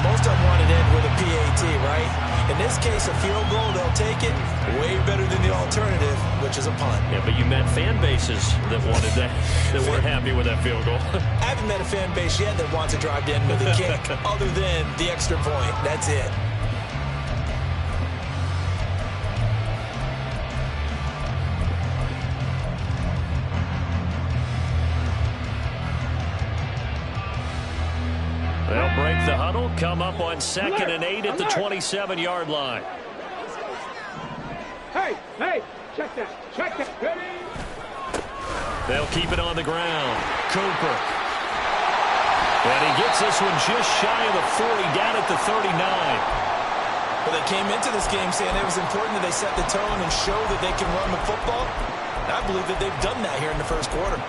Most of them want it in with a PAT, right? In this case, a field goal, they'll take it. Way better than the alternative, which is a punt. Yeah, but you met fan bases that wanted that, that weren't happy with that field goal. I haven't met a fan base yet that wants to drive in with a kick other than the extra point. That's it. They'll break the huddle, come up on 2nd and 8 at the 27-yard line. Hey, check that. Ready? They'll keep it on the ground. Cooper. And he gets this one just shy of the 40, down at the 39. Well, they came into this game saying it was important that they set the tone and show that they can run the football. And I believe that they've done that here in the first quarter.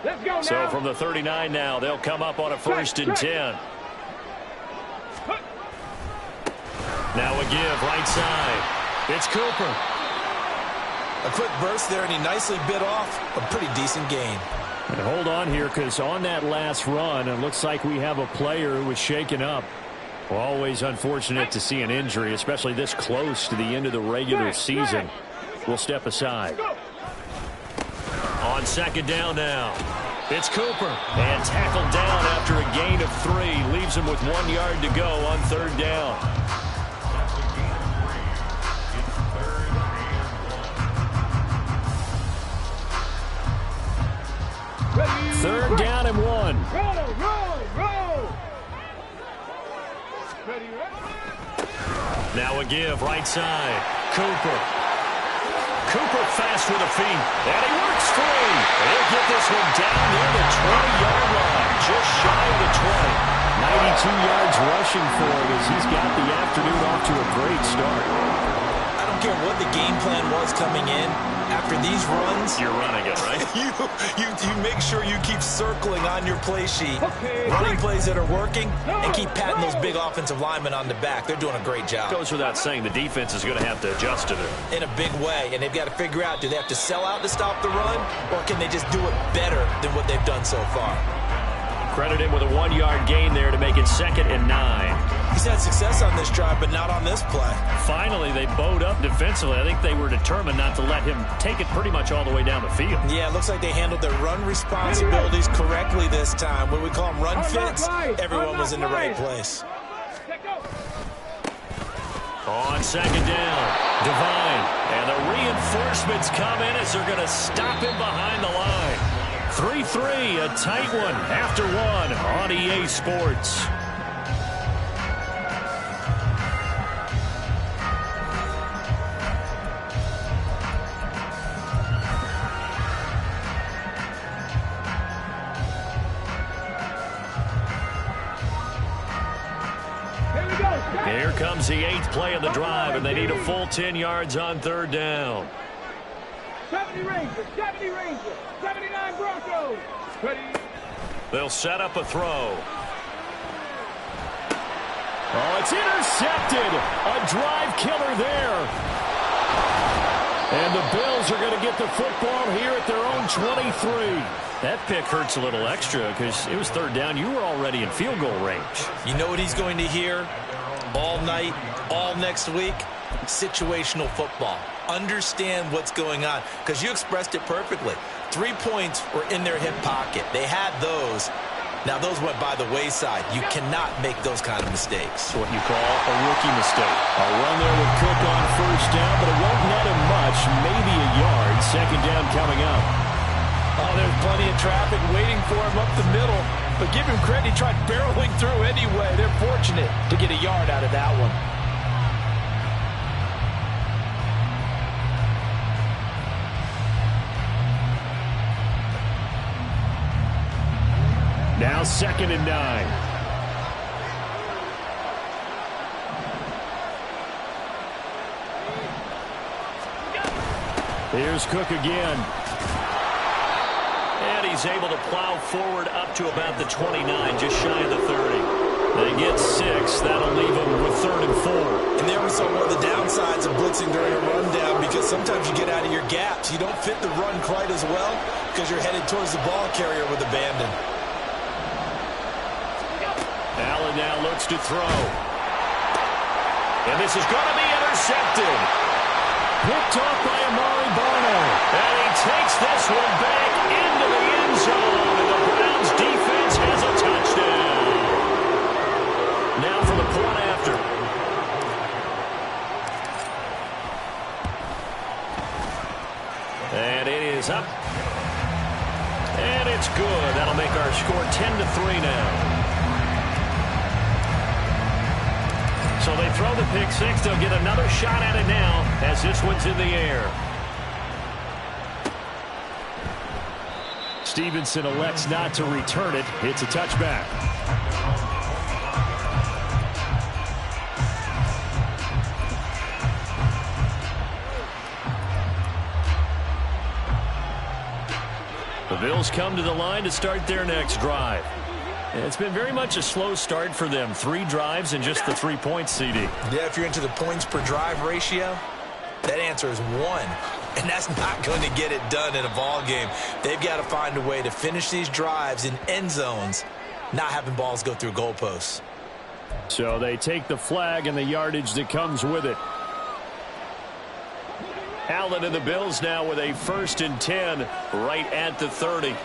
Let's go now. So from the 39 now, they'll come up on a 1st and 10. Now a give, right side. It's Cooper. A quick burst there, and he nicely bit off a pretty decent gain. And hold on here, because on that last run, it looks like we have a player who was shaken up. Well, always unfortunate to see an injury, especially this close to the end of the regular season. We'll step aside. On 2nd down now. It's Cooper. And tackled down after a gain of 3. Leaves him with 1 yard to go on 3rd down. Third down and 1. Roll. Ready. Now a give, right side. Cooper fast with the feet. And he works free. He'll get this one down near the 20-yard line. Just shy of the 20. 92 yards rushing for him as he's got the afternoon off to a great start. I don't care what the game plan was coming in. After these runs, you're running it, right? you make sure you keep circling on your play sheet, running plays that are working, and keep patting those big offensive linemen on the back. They're doing a great job. Goes without saying the defense is going to have to adjust to it. In a big way, and they've got to figure out, do they have to sell out to stop the run, or can they just do it better than what they've done so far? Credit him with a 1-yard gain there to make it 2nd and 9. He's had success on this drive, but not on this play. Finally, they bowed up defensively. I think they were determined not to let him take it pretty much all the way down the field. Yeah, it looks like they handled their run responsibilities correctly this time. When we call them run fits, everyone was in the right place. On 2nd down, Devine. And the reinforcements come in as they're going to stop him behind the line. 3-3, a tight one after 1 on EA Sports. Here comes the 8th play of the drive, and they need a full 10 yards on 3rd down. 70 Rangers, 79 Broncos. Ready. They'll set up a throw. Oh, it's intercepted. A drive killer there. And the Bills are going to get the football here at their own 23. That pick hurts a little extra because it was 3rd down. You were already in field goal range. You know what he's going to hear all night, all next week? Situational football. Understand what's going on, because you expressed it perfectly. 3 points were in their hip pocket. They had those. Now, those went by the wayside. You cannot make those kind of mistakes. It's what you call a rookie mistake. A run there with Cook on 1st down, but it won't net him much, maybe a yard. 2nd down coming up. Oh, there's plenty of traffic waiting for him up the middle. But give him credit, he tried barreling through anyway. They're fortunate to get a yard out of that one. Now 2nd and 9. Here's Cook again. And he's able to plow forward up to about the 29, just shy of the 30. They get 6. That'll leave them with 3rd and 4. And there we saw one of the downsides of blitzing during a rundown, because sometimes you get out of your gaps. You don't fit the run quite as well because you're headed towards the ball carrier with abandon. Allen now looks to throw. And this is going to be intercepted. Picked off by Amari Barno. And he takes this one back into the end zone. And the Browns defense has a touchdown. Now for the point after. And it is up. And it's good. That'll make our score 10-3 now. So they throw the pick six. They'll get another shot at it now as this one's in the air. Stevenson elects not to return it. It's a touchback. The Bills come to the line to start their next drive. It's been very much a slow start for them. 3 drives and just the 3 points, CD. Yeah, if you're into the points per drive ratio, that answer is 1. And that's not going to get it done in a ball game. They've got to find a way to finish these drives in end zones, not having balls go through goalposts. So they take the flag and the yardage that comes with it. Allen and the Bills now with a 1st and 10 right at the 30.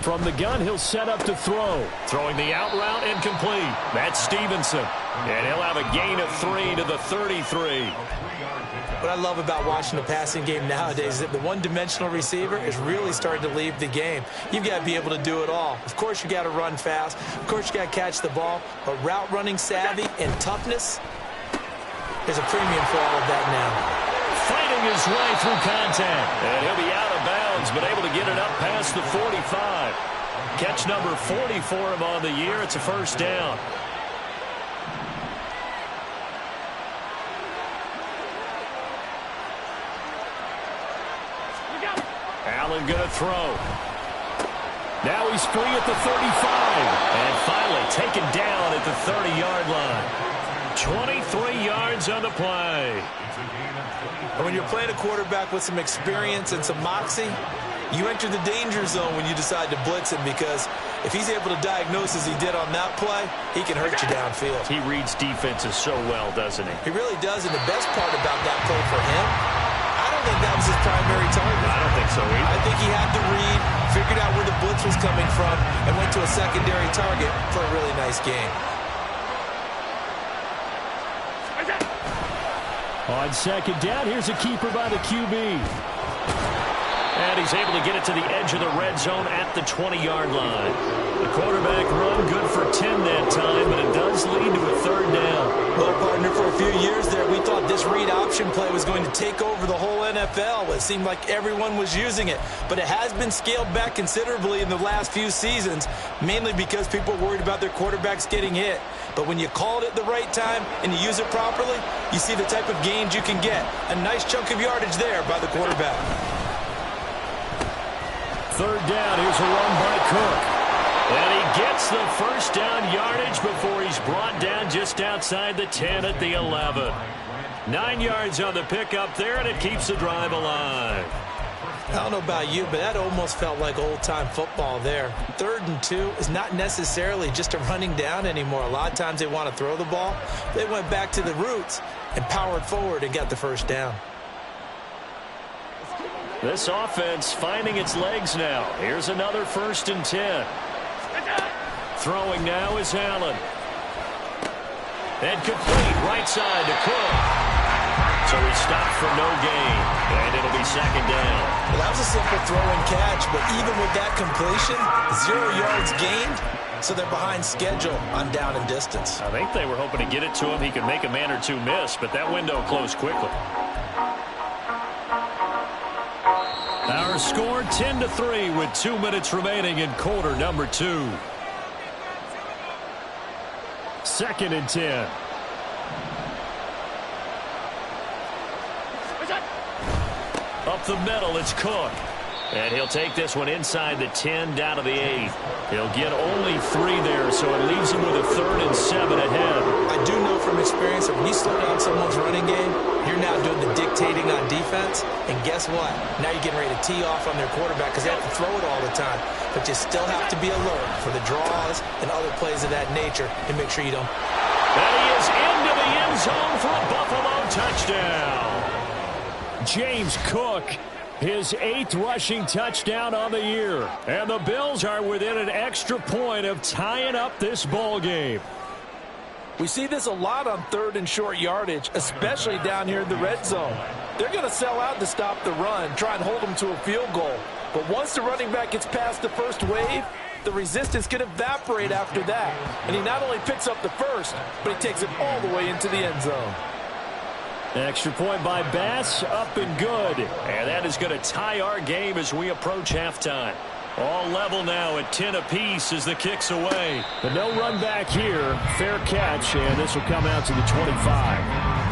From the gun, he'll set up to throw. Throwing the out route and complete. That's Stevenson. And he'll have a gain of 3 to the 33. What I love about watching the passing game nowadays is that the one-dimensional receiver is really starting to leave the game. You've got to be able to do it all. Of course, you got to run fast. Of course, you got to catch the ball. But route running savvy and toughness, there's a premium for all of that now. Fighting his way through contact. And he'll be out of bounds, but able to get it up past the 45. Catch number 40 for him on the year. It's a 1st down. Allen going to throw. Now he's free at the 35. And finally taken down at the 30-yard line. 23 yards on the play. And when you're playing a quarterback with some experience and some moxie, you enter the danger zone when you decide to blitz him, because if he's able to diagnose as he did on that play, he can hurt you downfield. He reads defenses so well, doesn't he? He really does, and the best part about that play for him, I don't think that was his primary target. I don't think so either. I think he had the read, figured out where the blitz was coming from, and went to a secondary target for a really nice game. On 2nd down, here's a keeper by the QB. And he's able to get it to the edge of the red zone at the 20-yard line. The quarterback run good for 10 that time, but it does lead to a 3rd down. Well, partner, for a few years there, we thought this read option play was going to take over the whole NFL. It seemed like everyone was using it, but it has been scaled back considerably in the last few seasons, mainly because people are worried about their quarterbacks getting hit. But when you call it at the right time and you use it properly, you see the type of gains you can get. A nice chunk of yardage there by the quarterback. 3rd down, here's a run by Cook. And he gets the 1st down yardage before he's brought down just outside the 10 at the 11. 9 yards on the pickup there, and it keeps the drive alive. I don't know about you, but that almost felt like old-time football there. 3rd and 2 is not necessarily just a running down anymore. A lot of times they want to throw the ball. They went back to the roots and powered forward and got the 1st down. This offense finding its legs now. Here's another 1st and 10. Throwing now is Allen. And complete right side to Cook. So he stopped for no gain. And it'll be 2nd down. Well, that was a simple throw and catch, but even with that completion, 0 yards gained, so they're behind schedule on down and distance. I think they were hoping to get it to him. He could make a man or two miss, but that window closed quickly. Our score 10-3 with 2 minutes remaining in quarter number 2. 2nd and 10. Up the middle, it's Cook. And he'll take this one inside the 10 down to the 8. He'll get only 3 there, so it leaves him with a 3rd and 7 ahead. I do know from experience that when you slow down someone's running game, you're now doing the dictating on defense. And guess what? Now you're getting ready to tee off on their quarterback because they have to throw it all the time. But you still have to be alert for the draws and other plays of that nature and make sure you don't. And he is into the end zone for a Buffalo touchdown. James Cook, his 8th rushing touchdown on the year. And the Bills are within an extra point of tying up this ball game. We see this a lot on 3rd and short yardage, especially down here in the red zone. They're going to sell out to stop the run, try and hold them to a field goal. But once the running back gets past the first wave, the resistance can evaporate after that. And he not only picks up the first, but he takes it all the way into the end zone. Extra point by Bass, up and good. And that is going to tie our game as we approach halftime. All level now at 10 apiece as the kick's away. But no run back here. Fair catch, and this will come out to the 25.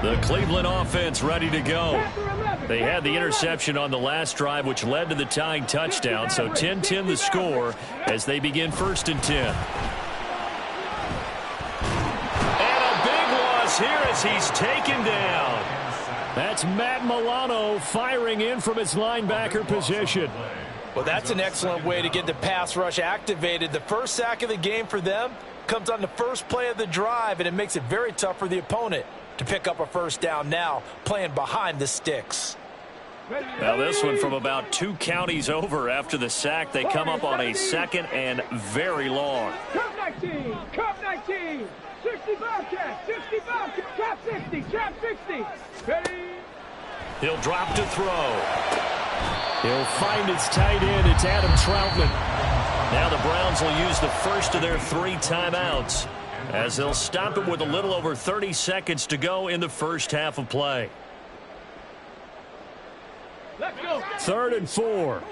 The Cleveland offense ready to go. They had the interception on the last drive, which led to the tying touchdown. So 10-10 the score as they begin 1st and 10. And a big loss here as he's taken down. That's Matt Milano firing in from his linebacker position. Well, that's an excellent way to get the pass rush activated. The first sack of the game for them comes on the first play of the drive, and it makes it very tough for the opponent to pick up a first down now, playing behind the sticks. Now this one from about 2 counties over after the sack. They come up on a 2nd and very long. Cup 19, Cup 19, 60 Bobcats, 60 Bobcats, Cap 60, Cap 60. Ready? He'll drop to throw. He'll find his tight end. It's Adam Troutman. Now the Browns will use the first of their 3 timeouts, as they'll stop it with a little over 30 seconds to go in the first half of play. Let's go. 3rd and 4.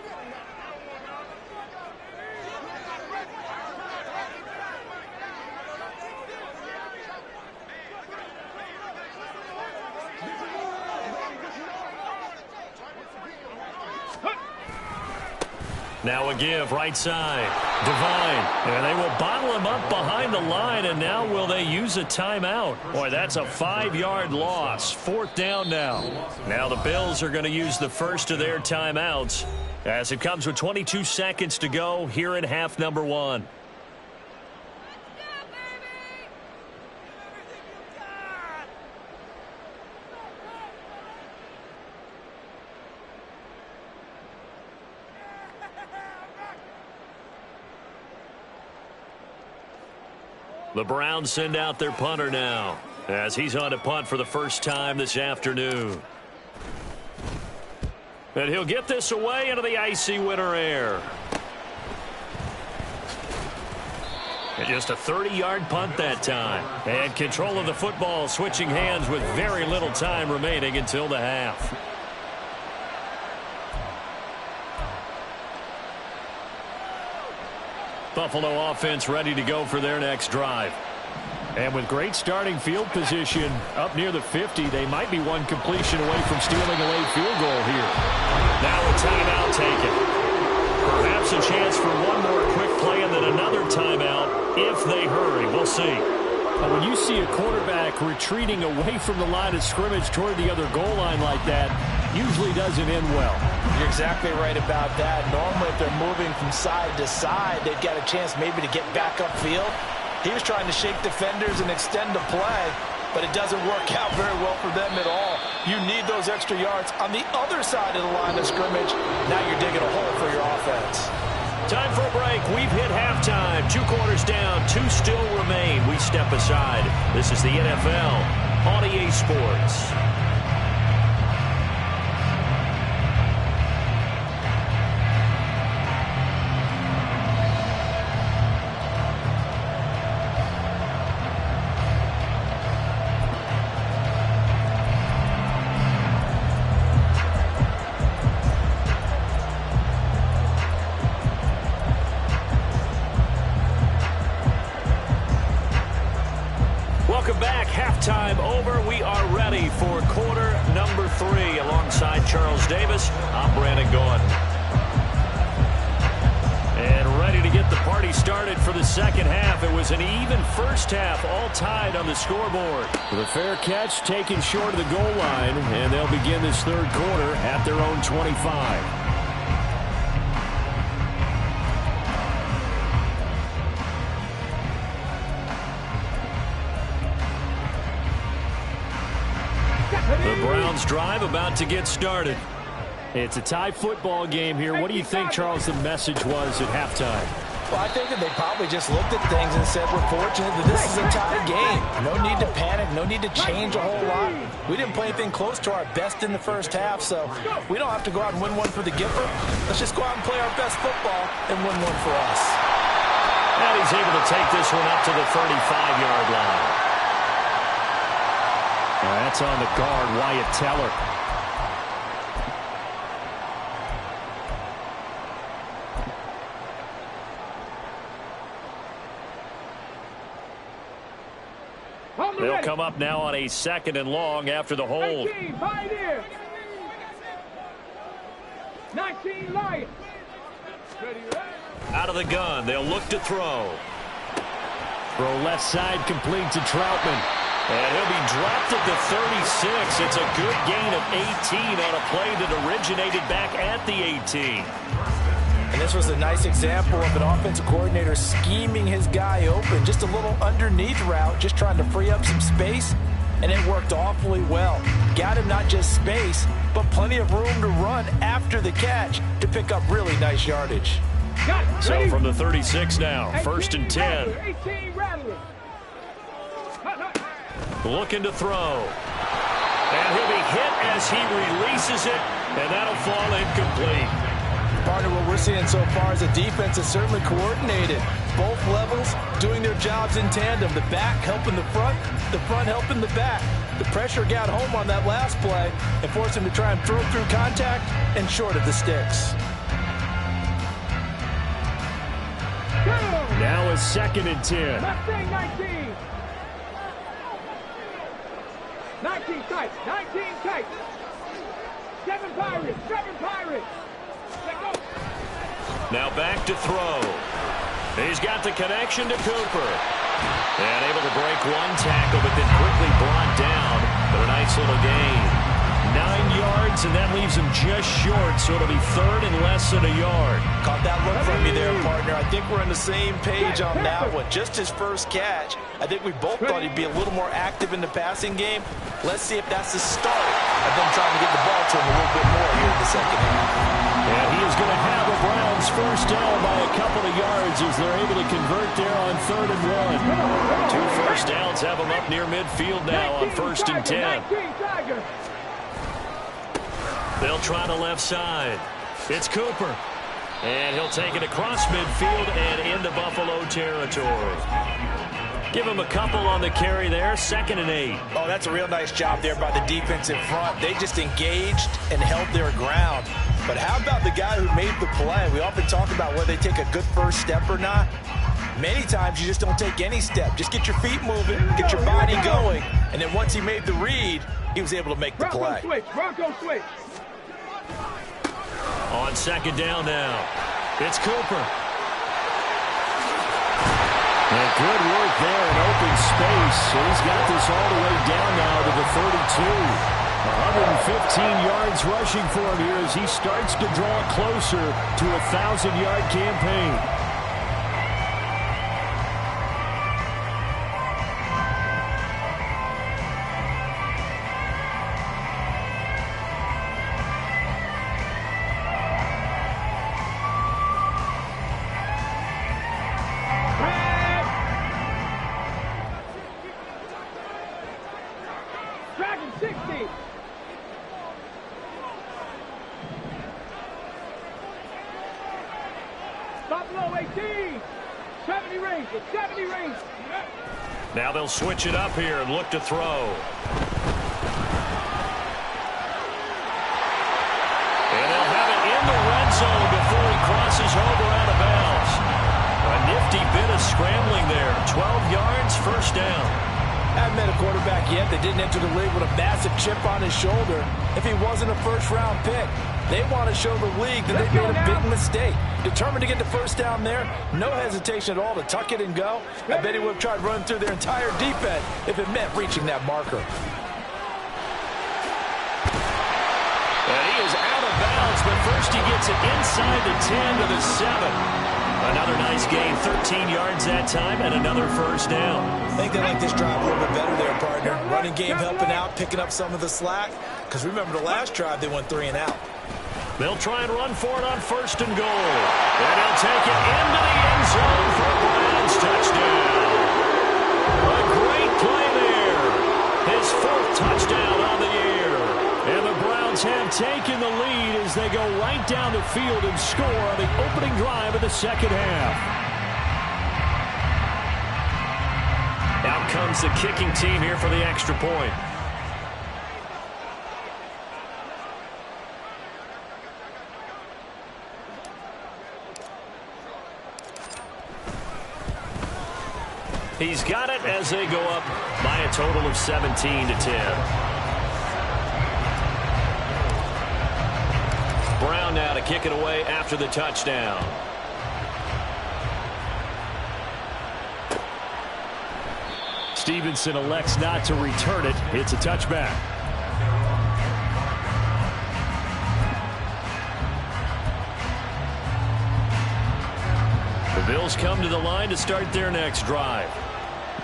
Now a give, right side. Devine. And they will bottle him up behind the line, and now will they use a timeout? Boy, that's a 5-yard loss. 4th down now. Now the Bills are going to use the first of their timeouts as it comes with 22 seconds to go here in half number 1. The Browns send out their punter now as he's on to punt for the first time this afternoon. And he'll get this away into the icy winter air. And just a 30-yard punt that time. And control of the football switching hands with very little time remaining until the half. Buffalo offense ready to go for their next drive. And with great starting field position up near the 50, they might be one completion away from stealing a late field goal here. Now a timeout taken. Perhaps a chance for one more quick play and then another timeout if they hurry. We'll see. But when you see a quarterback retreating away from the line of scrimmage toward the other goal line like that, usually doesn't end well. You're exactly right about that. Normally, if they're moving from side to side, they've got a chance maybe to get back upfield. He was trying to shake defenders and extend the play, but it doesn't work out very well for them at all. You need those extra yards on the other side of the line of scrimmage. Now you're digging a hole for your offense. Time for a break. We've hit halftime. 2 quarters down. 2 still remain. We step aside. This is the NFL on EA Sports. halftime over. We are ready for quarter number 3. Alongside Charles Davis, I'm Brandon Gaudin. And ready to get the party started for the second half. It was an even first half, all tied on the scoreboard. With a fair catch taken short of the goal line, and they'll begin this third quarter at their own 25. The Browns drive about to get started. It's a tie football game here. What do you think, Charles, the message was at halftime? Well, I think that they probably just looked at things and said, we're fortunate that this is a tie game. No need to panic, no need to change a whole lot. We didn't play anything close to our best in the first half, so we don't have to go out and win one for the Gipper. Let's just go out and play our best football and win one for us. And he's able to take this one up to the 35-yard line. That's on the guard, Wyatt Teller. They'll come up now on a 2nd and long after the hold. 18, Pioneer. 19, Lions. Out of the gun, they'll look to throw. Throw left side complete to Troutman. And he'll be dropped at the 36. It's a good gain of 18 on a play that originated back at the 18. And this was a nice example of an offensive coordinator scheming his guy open. Just a little underneath route, just trying to free up some space. And it worked awfully well. Got him not just space, but plenty of room to run after the catch to pick up really nice yardage. So from the 36 now, 1st and 10. 18, Rattler. Looking to throw. And he'll be hit as he releases it, and that'll fall incomplete. Partner, what we're seeing so far is the defense is certainly coordinated. Both levels doing their jobs in tandem. The back helping the front helping the back. The pressure got home on that last play and forced him to try and throw through contact and short of the sticks. Now a 2nd and 10. Mustang 19. 19 tight. 19 tight. 7 Pirates. 7 Pirates. Now back to throw. He's got the connection to Cooper. And able to break one tackle, but then quickly brought down. But a nice little gain. 9 yards, and that leaves him just short, so it'll be 3rd and less than a yard. Caught that look from me there, partner. I think we're on the same page on that one. Just his first catch. I think we both thought he'd be a little more active in the passing game. Let's see if that's the start of them trying to get the ball to him a little bit more here in the second half. And he is going to have the Browns first down by a couple of yards as they're able to convert there on 3rd and 1. 2 first downs have them up near midfield now on 1st and 10. They'll try the left side. It's Cooper. And he'll take it across midfield and into Buffalo territory. Give him a couple on the carry there. 2nd and 8. Oh, that's a real nice job there by the defense in front. They just engaged and held their ground. But how about the guy who made the play? We often talk about whether they take a good first step or not. Many times you just don't take any step. Just get your feet moving, get your body going. And then once he made the read, he was able to make the play. Bronco switch. On 2nd down now, it's Cooper. And good work there in open space. So he's got this all the way down now to the 32. 115 yards rushing for him here as he starts to draw closer to a 1,000-yard campaign. Dragon 60. Buffalo 18. 70 range. 70 range. Now they'll switch it up here and look to throw. And they'll have it in the red zone before he crosses over out of bounds. A nifty bit of scrambling there. 12 yards, first down. Haven't been a quarterback yet that didn't enter the league with a massive chip on his shoulder if he wasn't a first-round pick. They want to show the league that they made a big mistake. Determined to get the first down there. No hesitation at all to tuck it and go. I bet he would have tried running through their entire defense if it meant reaching that marker. And he is out of bounds, but first he gets it inside the 10 to the 7. Another nice gain, 13 yards that time, and another first down. I think they like this drive a little bit better there, partner. Running game helping out, picking up some of the slack. Because remember, the last drive, they went 3 and out. They'll try and run for it on first and goal. And he'll take it into the end zone for a Browns touchdown. A great play there. His 4th touchdown on the year. And the Browns have taken the lead as they go right down the field and score on the opening drive of the second half. Out comes the kicking team here for the extra point. He's got it as they go up by a total of 17-10. Brown now to kick it away after the touchdown. Stevenson elects not to return it. It's a touchback. The Bills come to the line to start their next drive.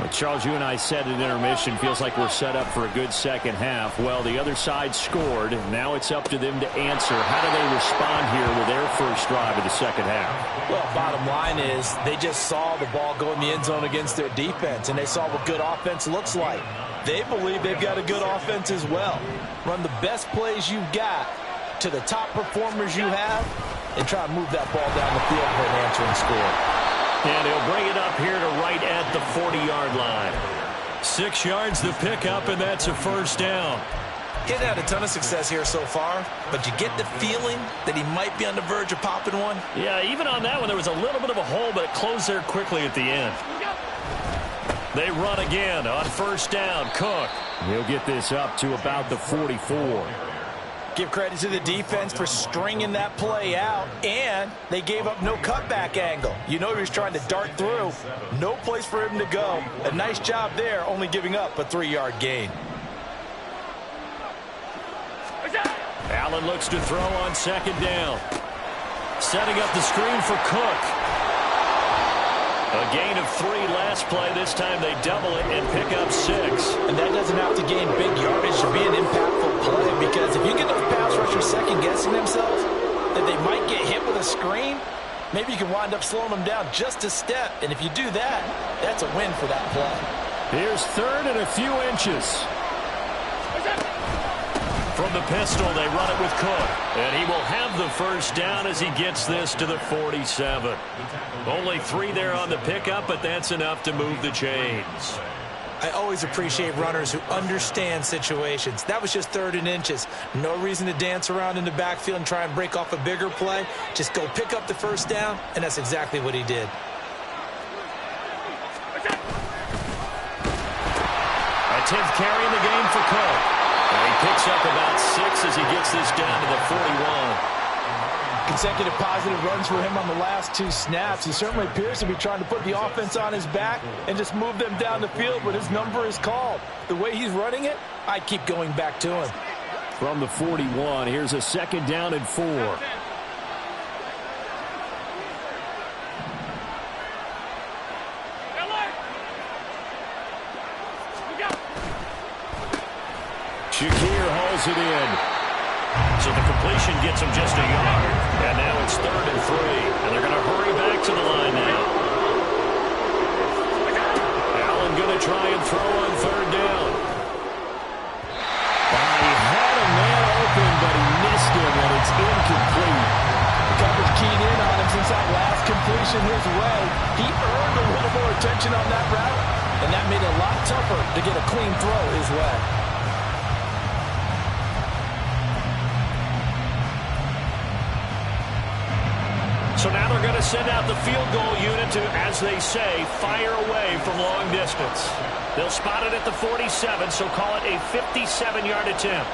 Well, Charles, you and I said at intermission, feels like we're set up for a good second half. Well, the other side scored. Now it's up to them to answer. How do they respond here with their first drive of the second half? Well, bottom line is they just saw the ball go in the end zone against their defense, and they saw what good offense looks like. They believe they've got a good offense as well. Run the best plays you've got to the top performers you have and try to move that ball down the field for an answering score. And he'll bring it up here to right at the 40-yard line. 6 yards the pickup, and that's a first down. He hasn't had a ton of success here so far, but you get the feeling that he might be on the verge of popping one. Yeah, even on that one, there was a little bit of a hole, but it closed there quickly at the end. They run again on first down. Cook. He'll get this up to about the 44. Give credit to the defense for stringing that play out, and they gave up no cutback angle. You know he was trying to dart through. No place for him to go. A nice job there, only giving up a 3-yard gain. Allen looks to throw on second down. Setting up the screen for Cook. A gain of 3 last play. This time they double it and pick up 6. And that doesn't have to gain big yardage to be an impactful play, because if you get those pass rushers second-guessing themselves that they might get hit with a screen, maybe you can wind up slowing them down just a step. And if you do that, that's a win for that play. Here's 3rd and a few inches. From the pistol, they run it with Cook. And he will have the first down as he gets this to the 47. Only 3 there on the pickup, but that's enough to move the chains. I always appreciate runners who understand situations. That was just 3rd and inches. No reason to dance around in the backfield and try and break off a bigger play. Just go pick up the first down, and that's exactly what he did. A 10th carry in the game for Cook. And he picks up about 6 as he gets this down to the 41. Consecutive positive runs for him on the last 2 snaps. He certainly appears to be trying to put the offense on his back and just move them down the field when his number is called. The way he's running it, I'd keep going back to him. From the 41, here's a 2nd down and 4. Shakir hauls it in. So the completion gets him just a yard. And now it's 3rd and 3. And they're going to hurry back to the line now. Allen going to try and throw on 3rd down. He had a man open, but he missed him, and it's incomplete. The coverage keyed in on him since that last completion his way. He earned a little more attention on that route, and that made it a lot tougher to get a clean throw his way. So now they're going to send out the field goal unit to, as they say, fire away from long distance. They'll spot it at the 47, so call it a 57-yard attempt.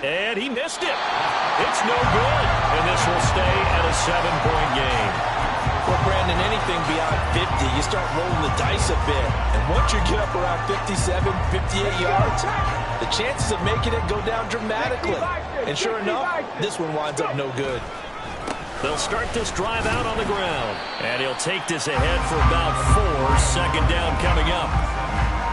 And he missed it. It's no good. And this will stay at a 7-point game. Well, Brandon, anything beyond 50, you start rolling the dice a bit. And once you get up around 57, 58 yards, the chances of making it go down dramatically. And sure enough, this one winds up no good. They'll start this drive out on the ground. And he'll take this ahead for about 4. Second down coming up.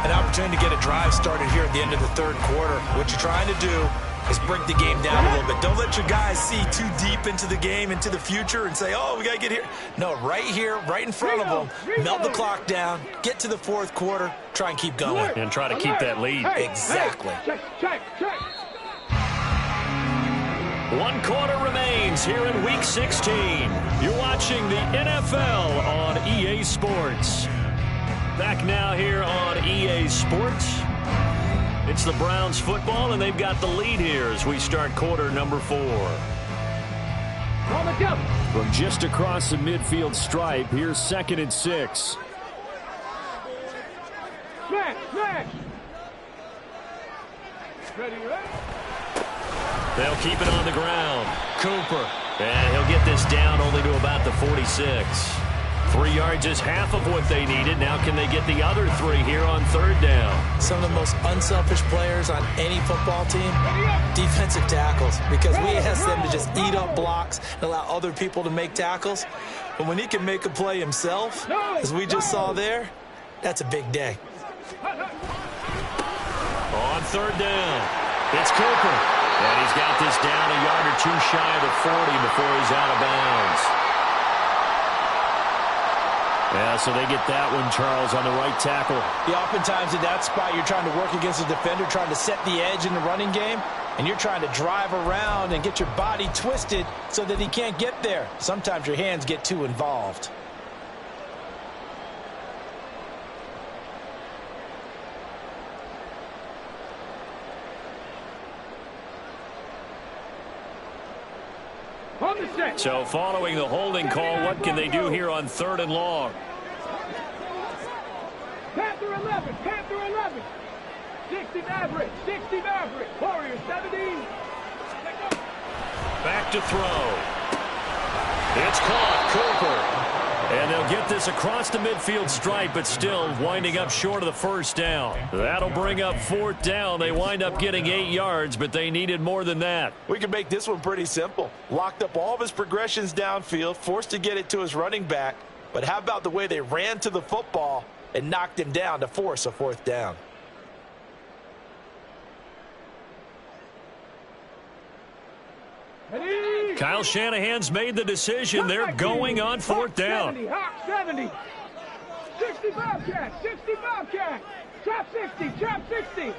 An opportunity to get a drive started here at the end of the third quarter. What you're trying to do is break the game down a little bit. Don't let your guys see too deep into the game, into the future, and say, oh, we got to get here. No, right here, right in front of them, melt the clock down, get to the fourth quarter, try and keep going. And try to keep that lead. Exactly. Check. 1 quarter remains here in Week 16. You're watching the NFL on EA Sports. Back now here on EA Sports. It's the Browns football, and they've got the lead here as we start quarter number 4. From just across the midfield stripe, here's 2nd and 6. Smash. Ready? They'll keep it on the ground. Cooper. And he'll get this down only to about the 46. 3 yards is half of what they needed. Now can they get the other 3 here on 3rd down? Some of the most unselfish players on any football team, defensive tackles, because we ask them to just eat up blocks and allow other people to make tackles. But when he can make a play himself, as we just saw there, that's a big day. On 3rd down, it's Cooper. And he's got this down a yard or 2 shy of the 40 before he's out of bounds. Yeah, so they get that one, Charles, on the right tackle. Yeah, oftentimes in that spot, you're trying to work against a defender, trying to set the edge in the running game, and you're trying to drive around and get your body twisted so that he can't get there. Sometimes your hands get too involved. So following the holding call, what can they do here on 3rd and long? Panther 11. 60 Maverick. Warriors 17. Back to throw. It's caught. Cooper. And they'll get this across the midfield stripe, but still winding up short of the 1st down. That'll bring up 4th down. They wind up getting 8 yards, but they needed more than that. We can make this one pretty simple. Locked up all of his progressions downfield, forced to get it to his running back. But how about the way they ran to the football and knocked him down to force a 4th down? Kyle Shanahan's made the decision. They're going on 4th down. 70. 60 Bobcat. Trap 60.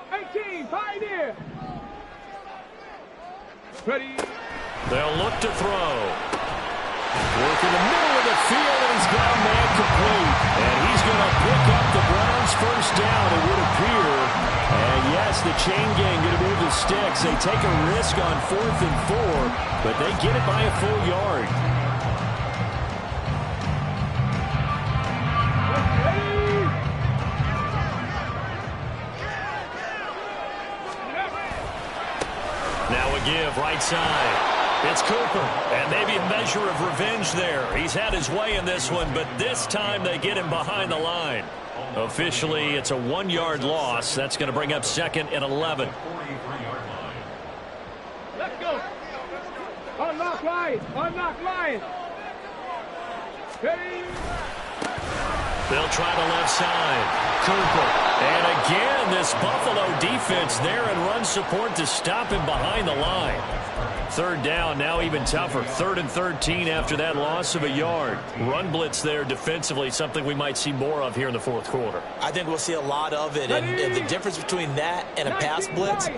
18, Pioneer. Ready. They'll look to throw. Work in the middle of the field, and he's got a man complete. And he's going to pick up the Browns' 1st down, it would appear. And yes, the chain gang going to move the sticks. They take a risk on 4th and 4, but they get it by a full yard. Now a give right side. It's Cooper, and maybe a measure of revenge there. He's had his way in this one, but this time they get him behind the line. Officially, it's a 1-yard loss. That's going to bring up 2nd and 11. Let's go. Unlock line. Ready. They'll try the left side. Cooper. And again, this Buffalo defense there in run support to stop him behind the line. 3rd down, now even tougher. 3rd and 13 after that loss of a yard. Run blitz there defensively, something we might see more of here in the 4th quarter. I think we'll see a lot of it. And the difference between that and a pass blitz,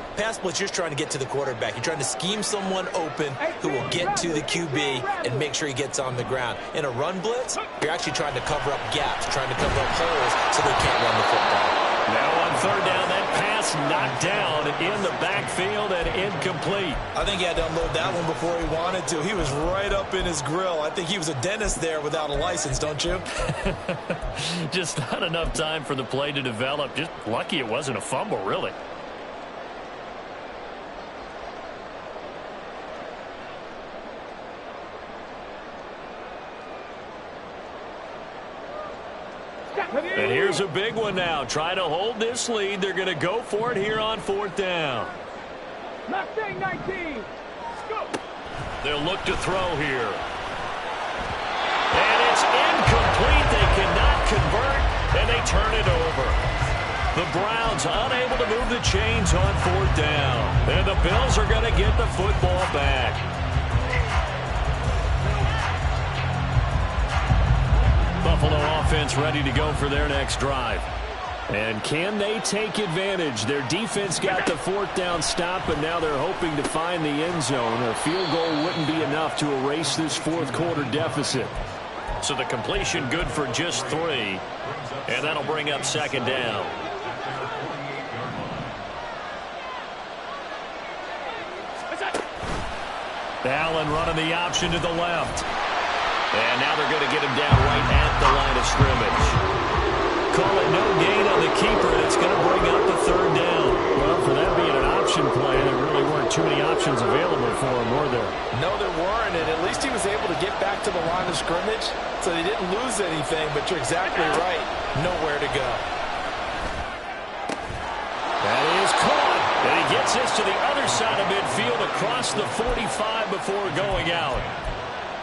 you're trying to get to the quarterback. You're trying to scheme someone open who will get to the QB and make sure he gets on the ground. In a run blitz, you're actually trying to cover up gaps, trying to cover up holes so they can't run the football. Now on third down, that pass knocked down in the backfield and incomplete. I think he had to unload that one before he wanted to. He was right up in his grill. I think he was a dentist there without a license, don't you? Just not enough time for the play to develop. Just lucky it wasn't a fumble, really. And here's a big one now. Trying to hold this lead. They're going to go for it here on fourth down. Mustang 19. Go. They'll look to throw here. And it's incomplete. They cannot convert, and they turn it over. The Browns unable to move the chains on fourth down. And the Bills are going to get the football back. Buffalo offense ready to go for their next drive. And can they take advantage? Their defense got the fourth down stop, and now they're hoping to find the end zone. A field goal wouldn't be enough to erase this fourth quarter deficit. So the completion good for just 3. And that'll bring up second down. Allen running the option to the left. And now they're going to get him down right at the line of scrimmage. Call it no gain on the keeper, and it's going to bring up the third down. Well, for that being an option play, there really weren't too many options available for him, were there? No, there weren't, and at least he was able to get back to the line of scrimmage, so he didn't lose anything, but you're exactly right. Nowhere to go. That is caught, and he gets this to the other side of midfield across the 45 before going out.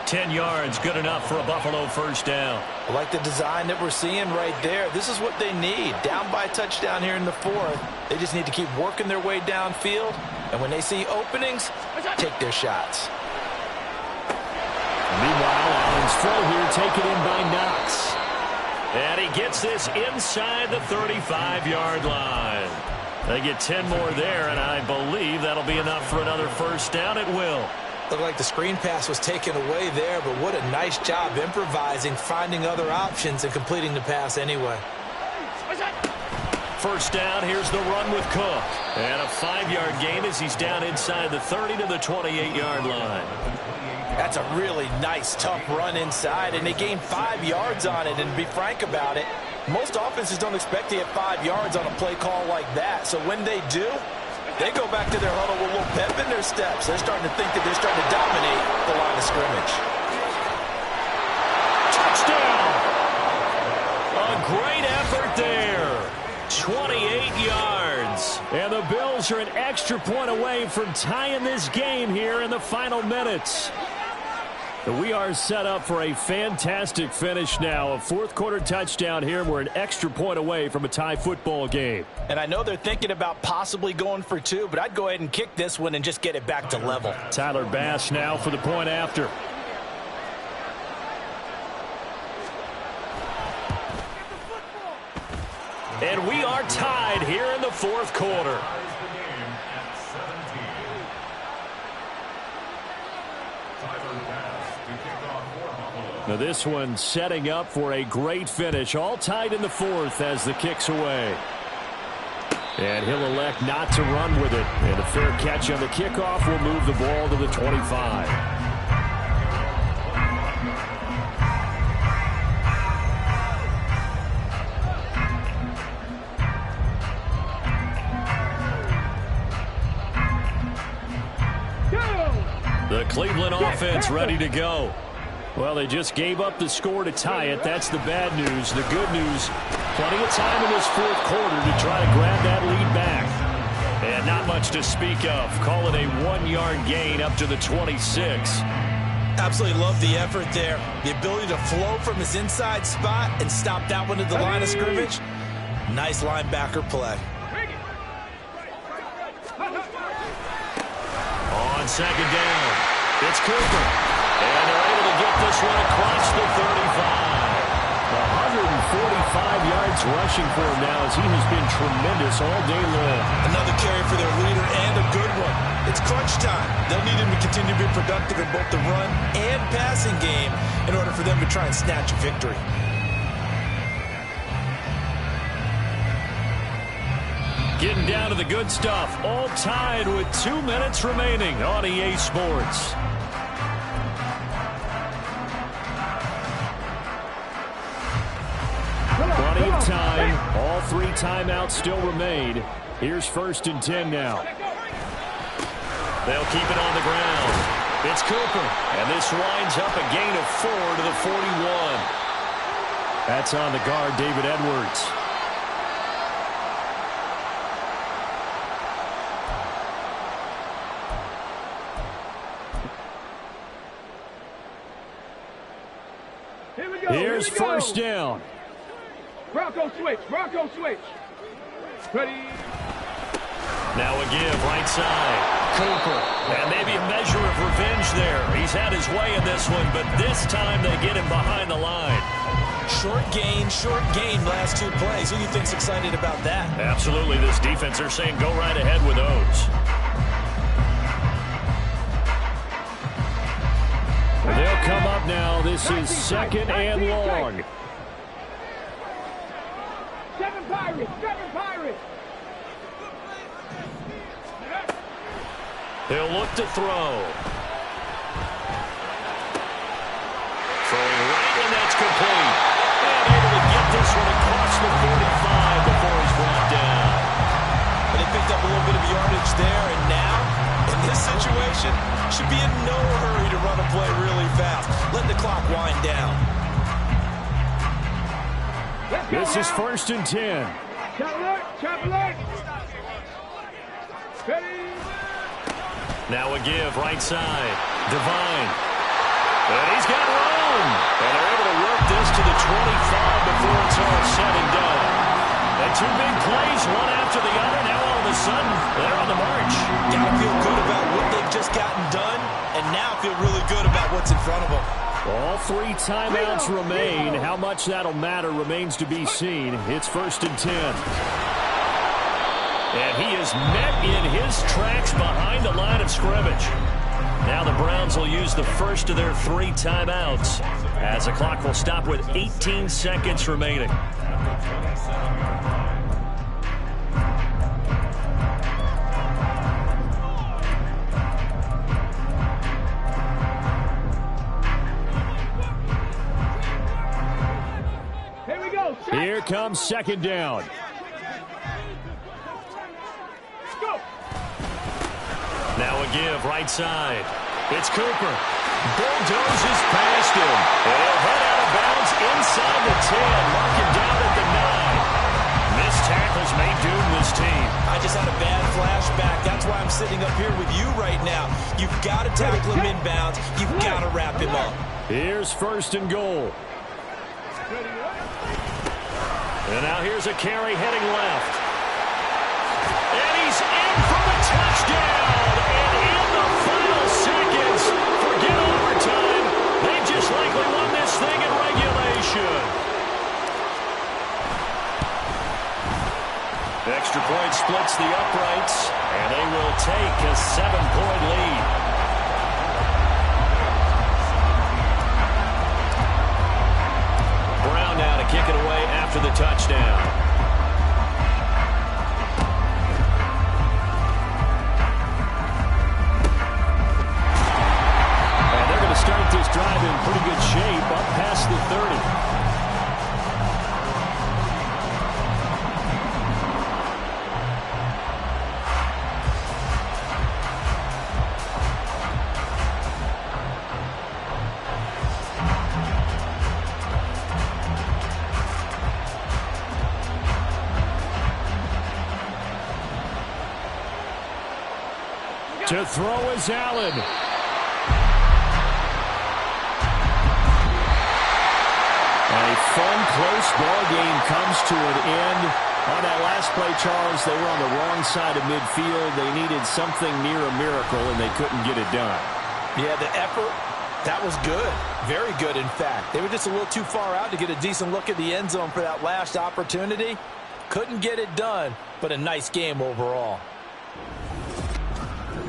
10 yards, good enough for a Buffalo first down. I like the design that we're seeing right there. This is what they need. Down by a touchdown here in the fourth. They just need to keep working their way downfield. And when they see openings, take their shots. Meanwhile, Allen's full here, taken in by Knox. And he gets this inside the 35-yard line. They get 10 more there, and I believe that'll be enough for another first down. It will. Looked like the screen pass was taken away there, but what a nice job improvising, finding other options, and completing the pass anyway. First down, here's the run with Cook. And a 5-yard gain as he's down inside the 30 to the 28-yard line. That's a really nice, tough run inside, and they gained 5 yards on it. And to be frank about it, most offenses don't expect to get 5 yards on a play call like that. So when they do, they go back to their huddle with a little pep in their steps. They're starting to think that they're starting to dominate the line of scrimmage. Touchdown! A great effort there. 28 yards. And the Bills are an extra point away from tying this game here in the final minutes. We are set up for a fantastic finish now. A fourth quarter touchdown here. We're an extra point away from a tie football game. And I know they're thinking about possibly going for 2, but I'd go ahead and kick this one and just get it back to level. Tyler Bass now for the point after. And we are tied here in the fourth quarter. Now this one setting up for a great finish. All tied in the fourth as the kick's away. And he'll elect not to run with it. And a fair catch on the kickoff will move the ball to the 25. The Cleveland offense ready to go. Well, they just gave up the score to tie it. That's the bad news. The good news, plenty of time in this fourth quarter to try to grab that lead back. And not much to speak of. Call it a 1-yard gain up to the 26. Absolutely love the effort there. The ability to flow from his inside spot and stop that one at the line of scrimmage. Nice linebacker play. On second down, it's Cooper. And they're able to get this one across the 35. 145 yards rushing for him now as he has been tremendous all day long. Another carry for their leader and a good one. It's crunch time. They'll need him to continue to be productive in both the run and passing game in order for them to try and snatch a victory. Getting down to the good stuff. All tied with 2 minutes remaining on EA Sports. Plenty of time. All 3 timeouts still remain. Here's 1st and 10 now. They'll keep it on the ground. It's Cooper. And this winds up a gain of 4 to the 41. That's on the guard, David Edwards. Here's 1st down. Bronco switch. Bronco switch. Ready. Now a give, right side. Cooper. And maybe a measure of revenge there. He's had his way in this one, but this time they get him behind the line. Short gain, last 2 plays. Who do you think's excited about that? Absolutely. This defense, they're saying go right ahead with those. They'll come up now. This is 2nd and long. 7 Pirates. 7 Pirates. He'll look to throw. Throwing right, and that's complete. And able to get this one across the 45 before he's brought down. But they picked up a little bit of yardage there, and now, in this situation, should be in no hurry to run a play really fast. Let the clock wind down. This is 1st and 10. Chop alert. Chop alert. Ready. Now a give, right side. Divine. And he's got room. And they're able to work this to the 25 before it's all said and done. And 2 big plays, one after the other. Now all of a sudden, they're on the march. Got to feel good about what they've just gotten done, and now feel really good about what's in front of them. All 3 timeouts remain. How much that'll matter remains to be seen. It's 1st and 10. And he is met in his tracks behind the line of scrimmage. Now the Browns will use the first of their 3 timeouts as the clock will stop with 18 seconds remaining. Here comes 2nd down. Now a give, right side. It's Cooper. Bulldozes past him. And he'll head out of bounds inside the 10. Marking down at the 9. Missed tackles may doom this team. I just had a bad flashback. That's why I'm sitting up here with you right now. You've got to tackle him inbounds. You've got to wrap him up. Here's 1st and goal. And now here's a carry heading left. And he's in for the touchdown. And in the final seconds, forget overtime. They just likely won this thing in regulation. Extra point splits the uprights, and they will take a 7-point lead. Brown now to kick it away after the touchdown. Start this drive in pretty good shape, up past the 30. To throw is Allen. A fun, close ball game comes to an end. On that last play, Charles, they were on the wrong side of midfield. They needed something near a miracle, and they couldn't get it done. Yeah, the effort, that was good. Very good, in fact. They were just a little too far out to get a decent look at the end zone for that last opportunity. Couldn't get it done, but a nice game overall.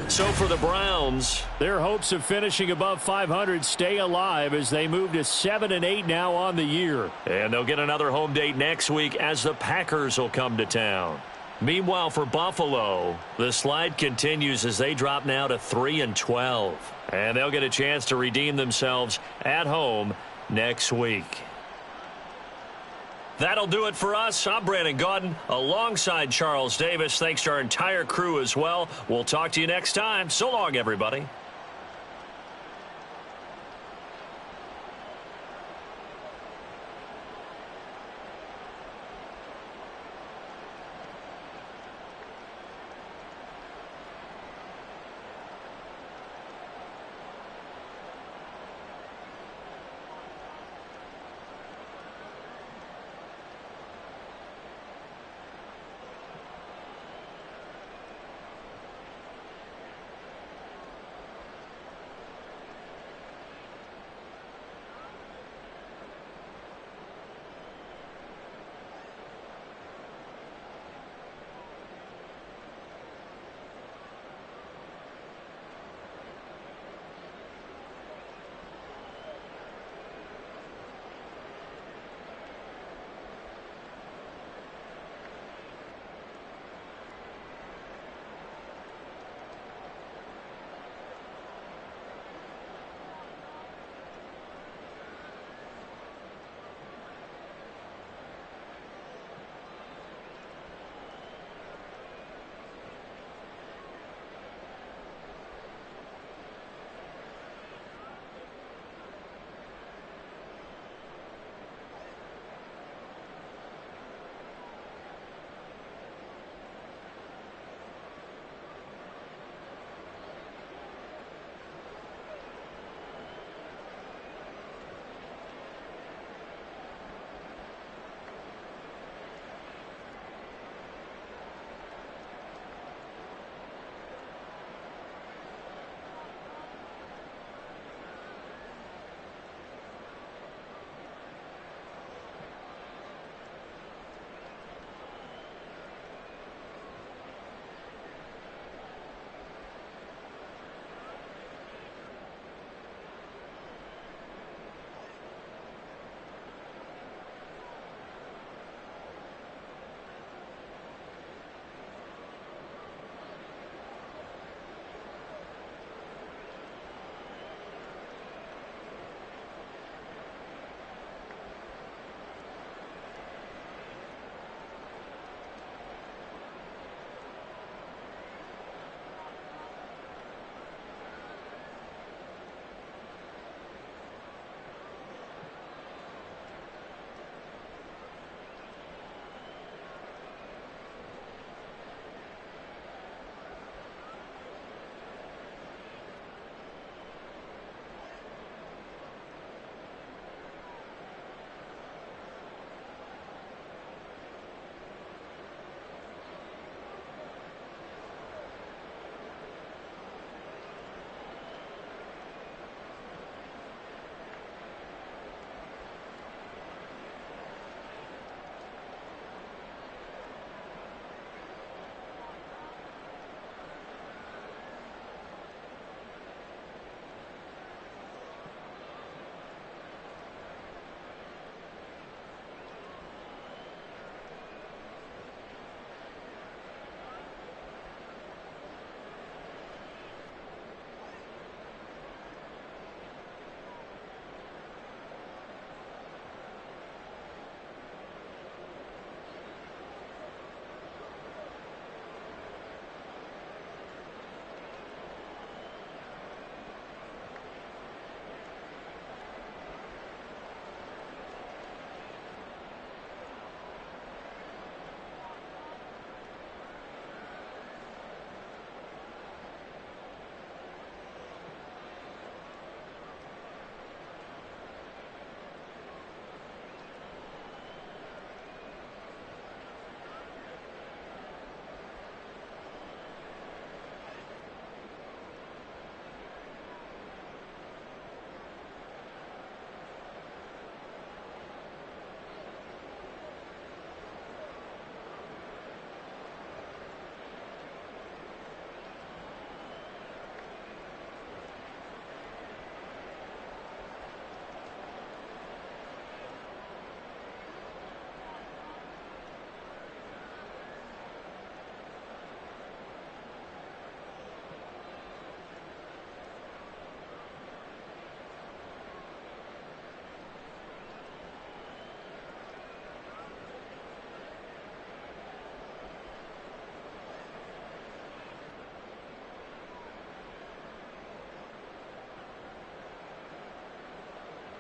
So for the Browns, their hopes of finishing above 500 stay alive as they move to 7-8 now on the year. And they'll get another home date next week as the Packers will come to town. Meanwhile, for Buffalo, the slide continues as they drop now to 3-12. And they'll get a chance to redeem themselves at home next week. That'll do it for us. I'm Brandon Gaudin alongside Charles Davis. Thanks to our entire crew as well. We'll talk to you next time. So long, everybody.